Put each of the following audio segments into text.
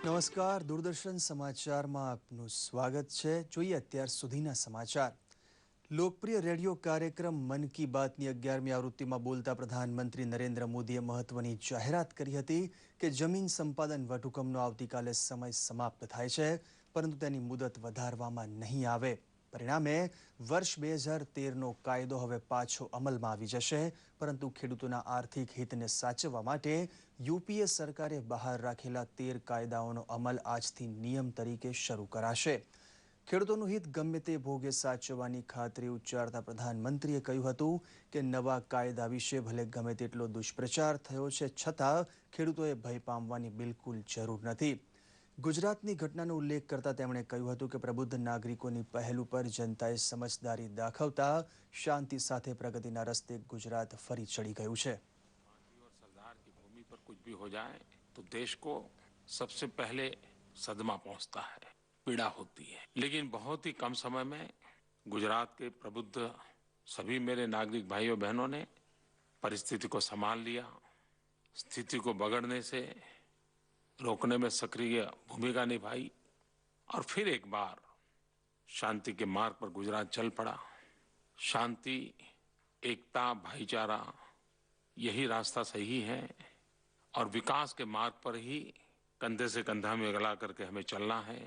નમસ્કાર, દૂરદર્શન સમાચારમાં આપનું સ્વાગત છે. જોઈએ અત્યાર સુધીના સમાચાર. લોકપ્રિય રેડિયો કાર્યક્રમ મન કી બાતની 11મી આવૃત્તિમાં બોલતા પ્રધાનમંત્રી નરેન્દ્ર મોદીએ મહત્વની જાહેરાત કરી હતી કે જમીન સંપાદન વટહુકમનો આવતીકાલે સમય સમાપ્ત થાય છે, પરંતુ તેની મુદત વધારવામાં નહીં આવે. પરિણામે વર્ષ 2013નો કાયદો હવે પાછો અમલમાં આવી જશે, પરંતુ ખેડૂતોના આર્થિક હિતને સાચવવા માટે યુપીએ સરકારે બહાર રાખેલા 13 કાયદાઓનો અમલ આજથી નિયમ તરીકે શરૂ કરાશે. ખેડૂતોનું હિત ગમે તે ભોગે સાચવવાની ખાતરી ઉચ્ચારતા પ્રધાનમંત્રીએ કહ્યું હતું કે નવા કાયદા વિશે ભલે ગમે તેટલો દુષ્પ્રચાર થયો છે, છતાં ખેડૂતોએ ભય પામવાની બિલકુલ જરૂર નથી. ગુજરાતની ઘટનાનો ઉલ્લેખ કરતા તેમણે કહ્યું હતું કે પ્રબુદ્ધ નાગરિકોની પહેલ ઉપર જનતાએ સમજદારી દાખવતા શાંતિ સાથે પ્રગતિના રસ્તે ગુજરાત ફરી ચડી ગયું છે. सरदार की भूमि पर कुछ भी हो जाए तो देश को सबसे पहले सदमा पहुंचता है, पीड़ा होती है। लेकिन बहुत ही कम समय में गुजरात के प्रबुद्ध सभी मेरे नागरिक भाइयों बहनों ने परिस्थिति को संभाल लिया, स्थिति को बिगड़ने से रोकने में सक्रिय भूमिका निभाई और फिर एक बार शांति के मार्ग पर गुजरात चल पड़ा। शांति, एकता, भाईचारा, यही रास्ता सही है और विकास के मार्ग पर ही कंधे से कंधा मिला करके हमें चलना है।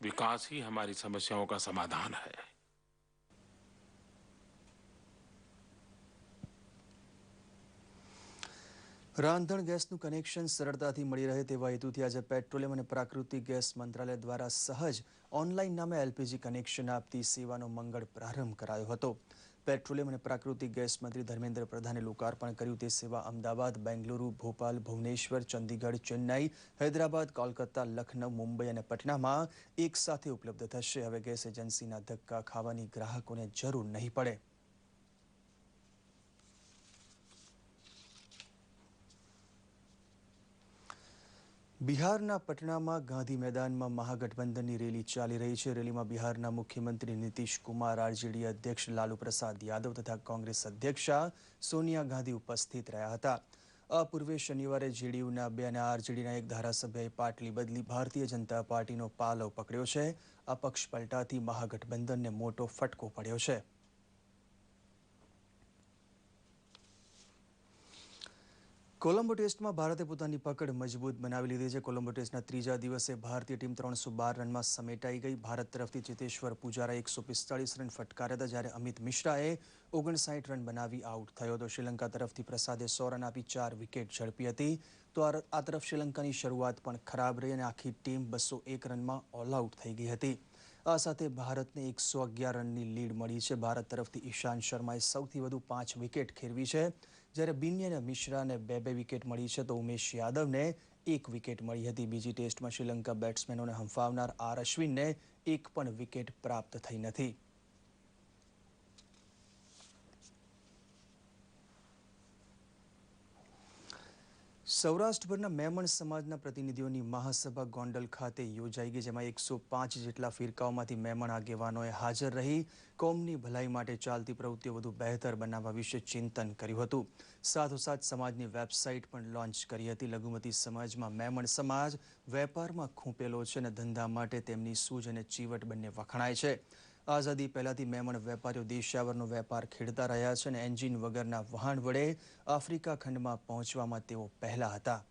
विकास ही हमारी समस्याओं का समाधान है। રાંધણ ગેસનું કનેક્શન સરળતાથી મળી રહે તેવા હેતુથી આજે પેટ્રોલિયમ અને પ્રાકૃતિક ગેસ મંત્રાલય દ્વારા સહજ ઓનલાઈન નામે એલપીજી કનેક્શન આપતી સેવાનો મંગળ પ્રારંભ કરાયો હતો. પેટ્રોલિયમ અને પ્રાકૃતિક ગેસ મંત્રી ધર્મેન્દ્ર પ્રધાને લોકાર્પણ કર્યું. તે સેવા અમદાવાદ, બેંગલુરુ, ભોપાલ, ભુવનેશ્વર, ચંદીગઢ, ચેન્નાઈ, હૈદરાબાદ, કોલકાતા, લખનઉ, મુંબઈ અને પટનામાં એક સાથે ઉપલબ્ધ થશે. હવે ગેસ એજન્સીના ધક્કા ખાવાની ગ્રાહકોને જરૂર નહીં પડે. બિહારના પટનામાં ગાંધી મેદાનમાં મહાગઠબંધનની રેલી ચાલી રહી છે. રેલીમાં બિહારના મુખ્યમંત્રી નીતિશ કુમાર, આરજેડી અધ્યક્ષ લાલુ પ્રસાદ યાદવ તથા કોંગ્રેસ અધ્યક્ષા સોનિયા ગાંધી ઉપસ્થિત રહ્યા હતા. આ પૂર્વે શનિવારે જેડીયુના 2 અને આરજેડીના 1 ધારાસભ્યએ પાટલી બદલી ભારતીય જનતા પાર્ટીનો પાલવ પકડ્યો છે. આ પક્ષ પલટાથી મહાગઠબંધનને મોટો ફટકો પડ્યો છે. કોલંબો ટેસ્ટમાં ભારતે પોતાની પકડ મજબૂત બનાવી લીધી છે. કોલંબો ટેસ્ટના ત્રીજા દિવસે ભારતીય ટીમ 312 રનમાં સમેટાઈ ગઈ. ભારત તરફથી ચેતેશ્વર પૂજારાએ 145 રન ફટકાર્યા હતા, જ્યારે અમિત મિશ્રાએ 59 રન બનાવી આઉટ થયો હતો. શ્રીલંકા તરફથી પ્રસાદે 100 રન આપી 4 વિકેટ ઝડપી હતી. તો આ તરફ શ્રીલંકાની શરૂઆત પણ ખરાબ રહી અને આખી ટીમ 201 રનમાં ઓલ આઉટ થઈ ગઈ હતી. આ સાથે ભારતને 111 રનની લીડ મળી છે. ભારત તરફથી ઈશાંત શર્માએ સૌથી વધુ 5 વિકેટ ખેરવી છે, જ્યારે બિન્ની અને મિશ્રાને 2 વિકેટ મળી છે, તો ઉમેશ યાદવને 1 વિકેટ મળી હતી. બીજી ટેસ્ટમાં શ્રીલંકા બેટ્સમેનોને હંફાવનાર આર અશ્વિનને 1 પણ વિકેટ પ્રાપ્ત થઈ નથી. સૌરાષ્ટ્રભરના મેમણ સમાજના પ્રતિનિધિઓની મહાસભા ગોંડલ ખાતે યોજાઈ ગઈ, જેમાં 105 જેટલા ફિરકાઓમાંથી મેમણ આગેવાનોએ હાજર રહી કોમની ભલાઈ માટે ચાલતી પ્રવૃત્તિઓ વધુ બહેતર બનાવવા વિશે ચિંતન કર્યું હતું. સાથોસાથ સમાજની વેબસાઇટ પણ લોન્ચ કરી હતી. લઘુમતી સમાજમાં મેમણ સમાજ વેપારમાં ખૂંપેલો છે અને ધંધા માટે તેમની સૂઝ અને ચીવટ બંને વખણાય છે. આઝાદી પહેલાથી મેમણ વેપારીઓ દેશાવરનો વેપાર ખેડતા રહ્યા છે અને એન્જિન વગરના વહાણ વડે આફ્રિકા ખંડમાં પહોંચવામાં તેઓ પહેલા હતા.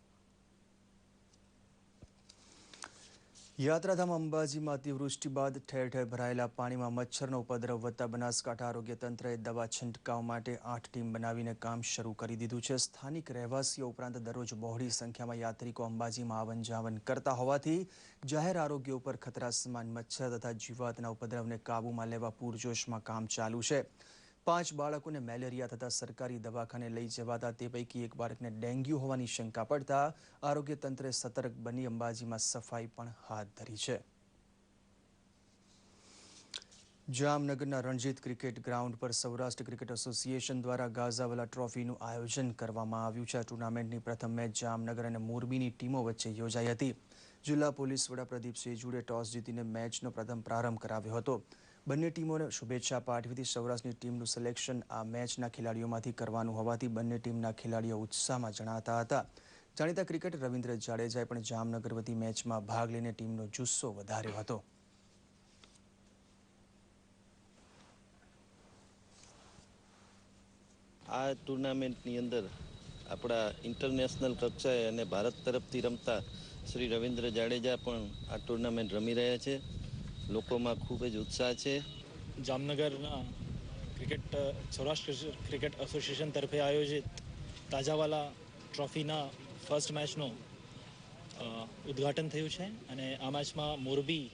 યાત્રાધામ અંબાજીમાં અતિવૃષ્ટિ બાદ ઠેર ઠેર ભરાયેલા પાણીમાં મચ્છરનો ઉપદ્રવ વધતા બનાસકાંઠા આરોગ્ય તંત્રએ દવા છંટકાવ માટે 8 ટીમ બનાવીને કામ શરૂ કરી દીધું છે. સ્થાનિક રહેવાસીઓ ઉપરાંત દરરોજ બહોળી સંખ્યામાં યાત્રિકો અંબાજીમાં આવન જાવન કરતા હોવાથી જાહેર આરોગ્ય ઉપર ખતરા સમાન મચ્છર તથા જીવાતના ઉપદ્રવને કાબૂમાં લેવા પૂરજોશમાં કામ ચાલુ છે. 5 બાળકોને મેલેરિયા તથા સરકારી દવાખાને લઈ જવાતા તે પૈકી એક બાળકને ડેન્ગ્યુ હોવાની શંકા પડતા આરોગ્ય તંત્રે સતર્ક બની અંબાજીમાં સફાઈ પણ હાથ ધરી છે. જામનગરના રણજીત ક્રિકેટ ગ્રાઉન્ડ પર સૌરાષ્ટ્ર ક્રિકેટ એસોસિએશન દ્વારા ગાઝાવાલા ટ્રોફીનું આયોજન કરવામાં આવ્યું છે. આ ટુર્નામેન્ટની પ્રથમ મેચ જામનગર અને મોરબીની ટીમો વચ્ચે યોજાઈ હતી. જિલ્લા પોલીસ વડા પ્રદીપ સેજુડે ટોસ જીતીને મેચનો પ્રથમ પ્રારંભ કરાવ્યો હતો. બંને ટીમોને શુભેચ્છા પાઠવીથી સૌરાષ્ટ્રની ટીમનું સિલેક્શન આ મેચના ખેલાડીઓમાંથી કરવાનું હોવાથી બંને ટીમના ખેલાડીઓ ઉત્સાહમાં જણાતા હતા. જાણીતા ક્રિકેટર રવિન્દ્ર જાડેજાએ પણ જામનગર વતી મેચમાં ભાગ લઈને ટીમનો જુસ્સો વધાર્યો હતો. આ ટુર્નામેન્ટની અંદર આપણા ઇન્ટરનેશનલ કક્ષાએ અને ભારત તરફથી રમતા શ્રી રવિન્દ્ર જાડેજા પણ આ ટુર્નામેન્ટ રમી રહ્યા છે. લોકોમાં ખૂબ જ ઉત્સાહ છે. જામનગરના સૌરાષ્ટ્ર ક્રિકેટ એસોસિએશન તરફે આયોજિત તાજાવાલા ટ્રોફીના ફર્સ્ટ મેચનું ઉદ્ઘાટન થયું છે અને આ મેચમાં મોરબી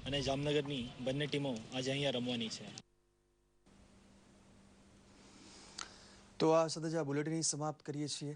અને જામનગરની બંને ટીમો આજે અહીંયા રમવાની છે. તો આ સાથે જ આ બુલેટિન સમાપ્ત કરીએ છીએ.